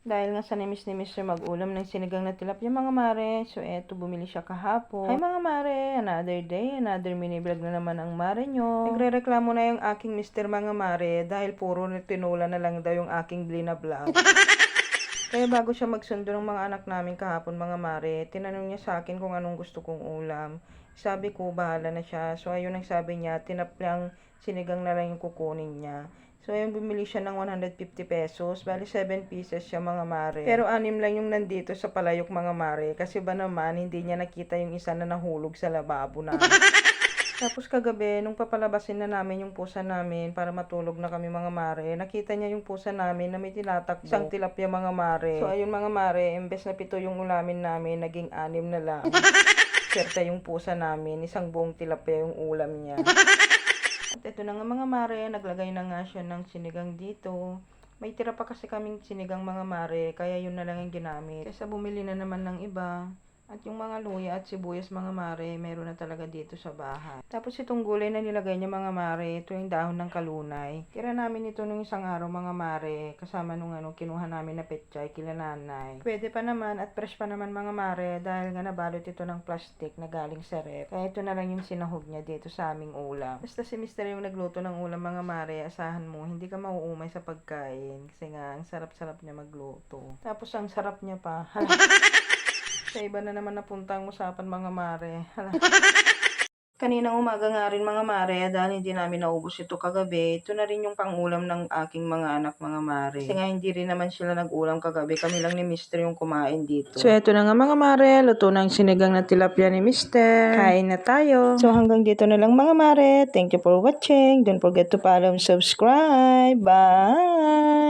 Dahil nga sa ni Mr. mag-ulam ng sinigang na tilapia mga mare. So eto, bumili siya kahapon. Hi mga mare, another day, another mini vlog na naman ang mare nyo. Nagre-reklamo na yung aking Mr. mga mare dahil puro tinola na lang daw yung aking blina vlog. Kaya bago siya magsundo ng mga anak namin kahapon mga mare, tinanong niya sa akin kung anong gusto kong ulam. Sabi ko, bahala na siya. So ayun ang sabi niya, tinaplang sinigang na lang yung kukunin niya. So ayun, bumili siya ng 150 pesos. Bali 7 pieces siya mga mare. Pero 6 lang yung nandito sa palayok mga mare. Kasi ba naman, hindi niya nakita yung isa na nahulog sa lababo na. Tapos kagabi, nung papalabasin na namin yung pusa namin para matulog na kami mga mare, nakita niya yung pusa namin na may tinatakbo. Isang tilapia mga mare. So ayun mga mare, imbes na 7 yung ulamin namin, naging 6 na lang. Swerte yung pusa namin, isang buong tilapia yung ulam niya. At ito na nga mga mare, naglagay na nga siya ng sinigang dito. May tira pa kasi kaming sinigang mga mare, kaya yun na lang yung ginamit. Kaysa bumili na naman ng iba. At yung mga luya at sibuyas mga mare, meron na talaga dito sa bahay. Tapos itong gulay na nilagay niya mga mare, ito yung dahon ng kalunay. Tira namin ito nung isang araw mga mare, kasama nung kinuha namin na petchay kila nanay. Pwede pa naman at fresh pa naman mga mare, dahil nga nabalot ito ng plastic na galing sa rep. Kaya ito na lang yung sinahog niya dito sa aming ulam. Basta si Mr. yung nagluto ng ulam mga mare, asahan mo, hindi ka mauumay sa pagkain. Kasi nga, ang sarap-sarap niya magluto. Tapos ang sarap niya pa. Sa iba na naman napunta ang usapan mga mare. Hala. Kaninang umaga nga rin mga mare, dahil hindi namin naubos ito kagabi, ito na rin yung pangulam ng aking mga anak mga mare. Kasi nga hindi rin naman sila nag-ulam kagabi, kami lang ni Mr. yung kumain dito. So eto na nga mga mare, luto na ang sinigang na tilapia ni Mr. Kain na tayo. So hanggang dito na lang mga mare, thank you for watching. Don't forget to follow and subscribe. Bye!